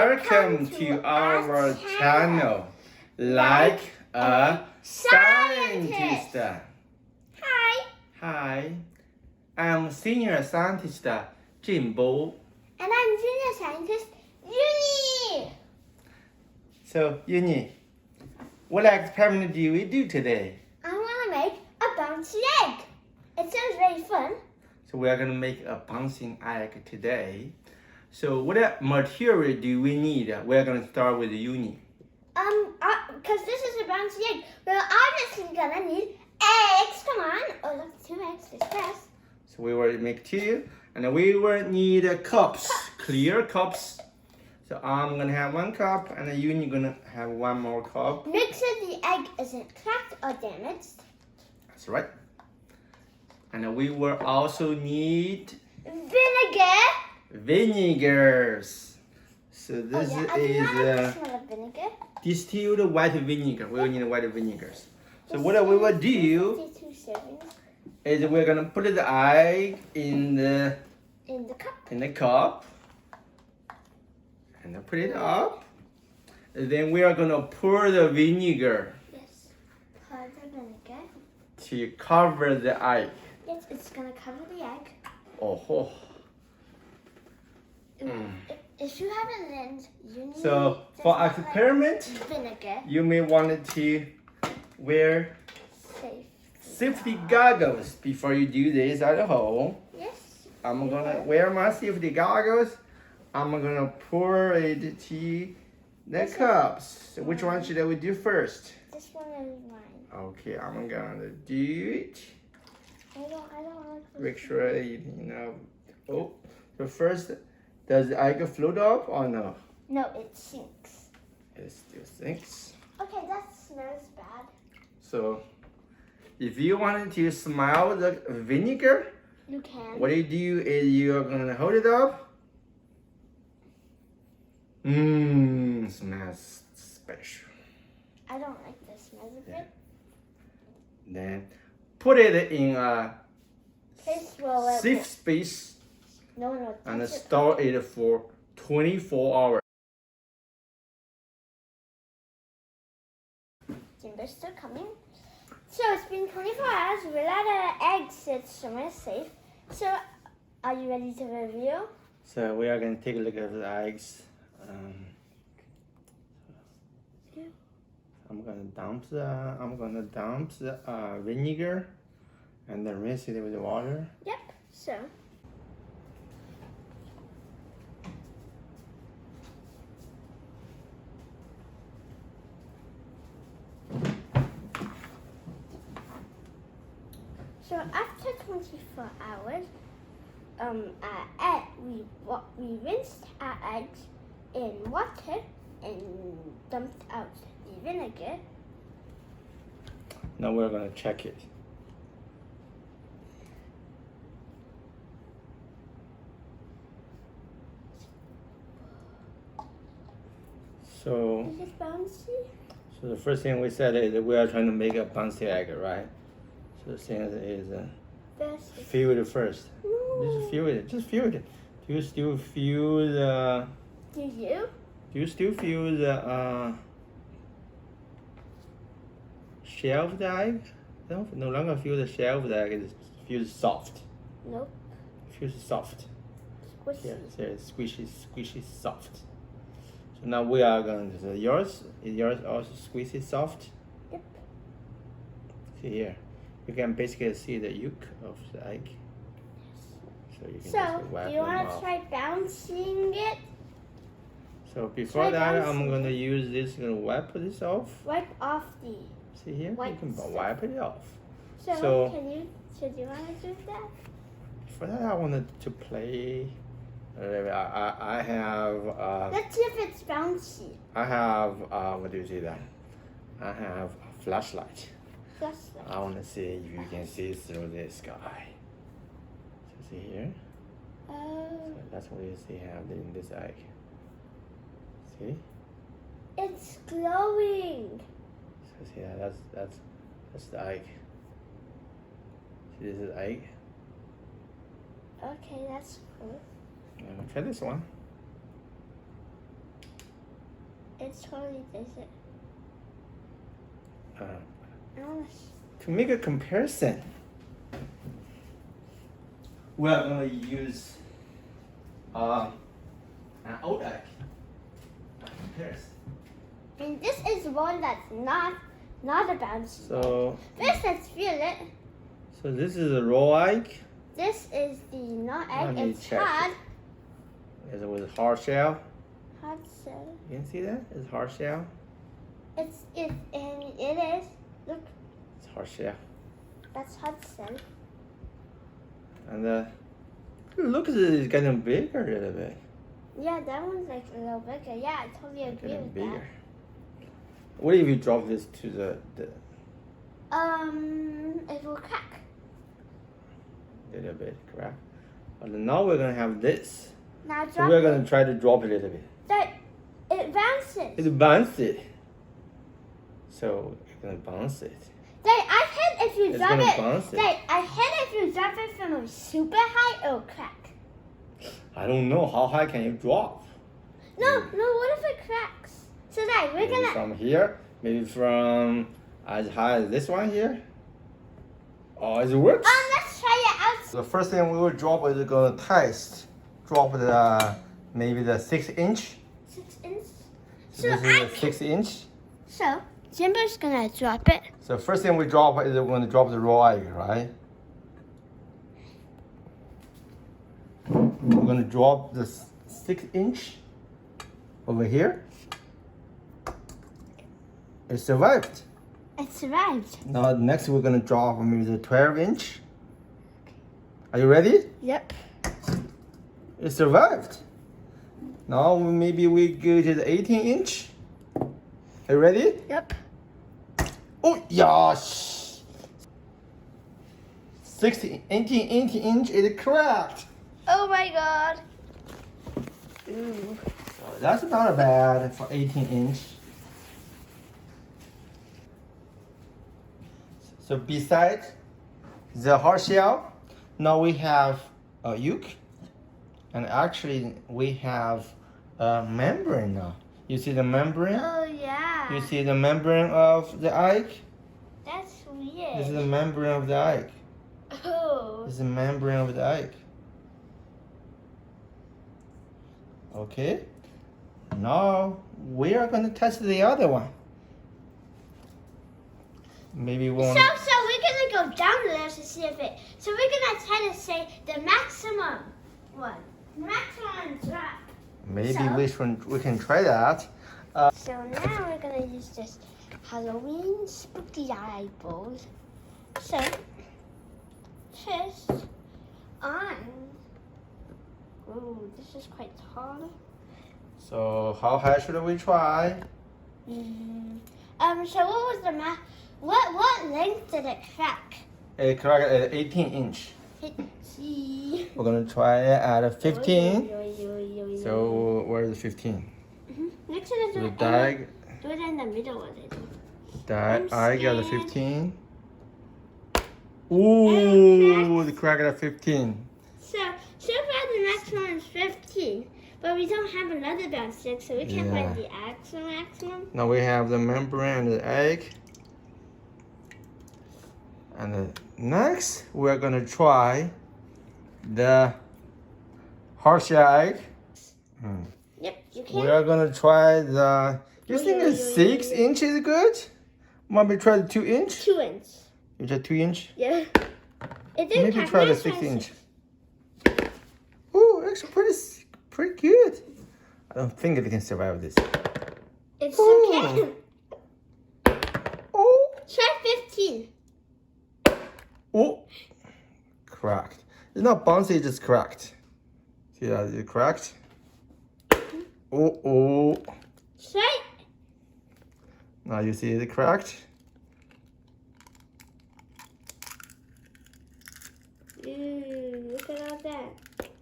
Welcome to our channel, Like a Scientist. Hi. Hi, I'm Senior Scientist Jimbo. And I'm Junior Scientist Uni. So, Uni, what experiment do we do today? I want to make a bouncy egg. It sounds very fun. So we are going to make a bouncing egg today. So what material do we need? We're going to start with Uni. Because this is a bouncy egg, we're obviously gonna need eggs. Come on. Oh, look, 2 eggs is fast. So we will make 2, and we will need cups, clear cups. So I'm gonna have 1 cup, and Uni gonna have 1 more cup. Make sure the egg isn't cracked or damaged. That's right. And we will also need vinegars. So this I do is not like the smell of vinegar. distilled white vinegar. We will need white vinegars. So what we will do 52 servings is we're gonna put the egg in the cup. And then put it up. And then we are gonna pour the vinegar Yes. Pour the vinegar. to cover the egg. Yes, it's gonna cover the egg. Oh. If you have a lens, you need So for experiment, vinegar. you may want to wear Safe. safety goggles before you do this at home. Yes. I'm gonna wear my safety goggles. I'm gonna pour it to the cups. So which one should we do first? This one is mine. Okay, I'm gonna do it. I don't like this. Make sure Oh, so first, does the egg float up or no? No, it sinks. It still sinks. Okay, that smells bad. So, if you wanted to smell the vinegar, You can. what you do is you're gonna hold it up. Smells special. I don't like the smell of it. Then put it in a Place where it safe space No. and touch it. store it for 24 hours. Jimbo's still coming. So it's been 24 hours. We're at an egg sit somewhere safe. So, are you ready to review? So we are gonna take a look at the eggs. I'm gonna dump the vinegar and then rinse it with water. Yep. So. So after 24 hours, we rinsed our eggs in water and dumped out the vinegar. Now we're gonna check it. So, Is this bouncy? so the first thing we said is that we are trying to make a bouncy egg, right? So the thing is First. feel it first. No. Just feel it. Just feel it. Do you still feel the? Do you? Do you still feel the shell of the egg? No longer feel the shell of the egg. It feels soft. Nope. It feels soft. Squishy. Yeah, it's squishy, soft. So now we are going to. So yours also squishy, soft? Yep. See here. You can basically see the yolk of the egg. So you can So, just wipe do you them want to off. try bouncing it? So before try that, bouncing I'm gonna use this. Gonna wipe this off. Wipe off the. See here, Wipe you can stuff. wipe it off. So, So- do you want to do that? For that, I wanted to play. I have. Let's see if it's bouncy. I have. What do you see that? I have a flashlight. Just like. I want to see if you can see through the sky. So see here. Oh, So that's what you see have in this egg. See? it's glowing. So see that's the egg. See this is the egg. Okay, that's cool. Try this one. It's totally different. To make a comparison, we are going to use an old egg. Comparison. And this is one that's not a bouncy. So First, let's feel it. So this is a raw egg. This is the not egg. Let me It's check hard. It's with hard shell. Hard shell. You can see that? It's hard shell. And it is. Look, It's hard shell. that's hard shell. And look at it, it's getting bigger a little bit. Yeah, that one's like a little bigger. Yeah, I totally agree Getting with bigger. What if you drop this to the that. It will crack. little bit, correct? But now we're gonna have this. Now So drop we're it. gonna try to drop it a little bit. That it bounces. It's bouncy. So you're gonna bounce it. Dad, I hate if you It's drop gonna it. bounce it. Dad, I hate if you drop it from a super high, it'll crack. I don't know how high can you drop. No, what if it cracks? So Dad, we're Maybe gonna. from here, maybe from as high as this one here. Oh, it works. Let's try it out. The first thing we will drop is gonna test. Drop the maybe the 6-inch. 6 inch. So this is a 6-inch. So Jimbo's gonna drop it. So first thing we drop is we're gonna drop the raw egg, right? We're gonna drop the 6-inch over here. It survived. It survived. Now next we're gonna drop maybe the 12-inch. Are you ready? Yep. It survived. Now maybe we go to the 18-inch. Are you ready? Yep. Oh yes. 18-inch it cracked. Oh my God. Ooh. So that's not bad for 18-inch. So besides the hard shell, now we have a yolk, and actually we have a membrane now. You see the membrane? Oh yeah. You see the membrane of the egg? That's weird. This is the membrane of the egg. Oh. This is the membrane of the egg. Okay. Now we are going to test the other one. Maybe one. So we're gonna go down a little to see if it. So we're gonna try to say the maximum one. Maximum drop. Maybe So? we can try that. So now we're gonna use this Halloween spooky eyeballs. So first ooh, this is quite hard. So how high should we try? So what was the what length did it crack? It cracked at 18-inch. Let's see. We're gonna try it at 15. So So where's the 15? next one is The do dag, it in the middle of it. I got the scared. 15. Ooh, the crack at 15. So far the maximum is 15, but we don't have another bounce stick, so we can't Yeah. find the actual maximum. Now we have the membrane and the egg. And next we're gonna try the hard shell egg. Yep, you We can. are gonna try the. You think Yo, the yo, yo, 6-inch is good? Want me to try the 2-inch? 2 inch. You try 2-inch? Yeah. It didn't Maybe have try the nice 6-inch. Oh, actually pretty good. I don't think it can survive this. It's Ooh. okay. Oh, Try 15. oh, cracked. It's not bouncy, it's just cracked. See that? It cracked. Oh. Try. Now you see it cracked. Ooh, look at all that.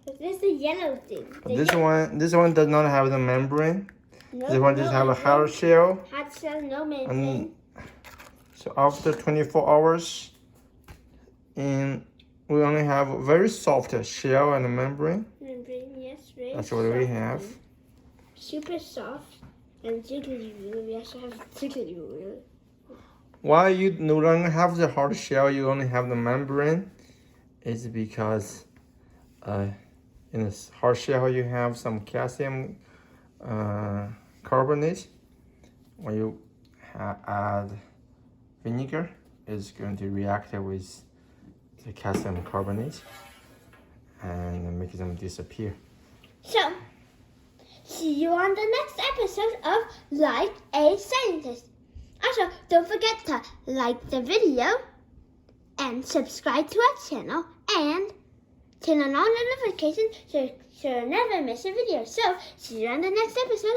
But there's the yellow thing. But this one does not have the membrane. No, This one just have a hard shell. hard shell, no membrane. And so after 24 hours, and we only have a very soft shell and a membrane. Membrane, yes, right. That's what we have. Super soft. And chocolate wheel, we also have chocolate wheel. Why you no longer have the hard shell, you only have the membrane, is because in this hard shell you have some calcium carbonate. When you add vinegar, it's going to react with the calcium carbonate and make them disappear. So, see you on the next episode of Like a Scientist. Also, don't forget to like the video and subscribe to our channel and turn on all notifications so you'll never miss a video. So, see you on the next episode.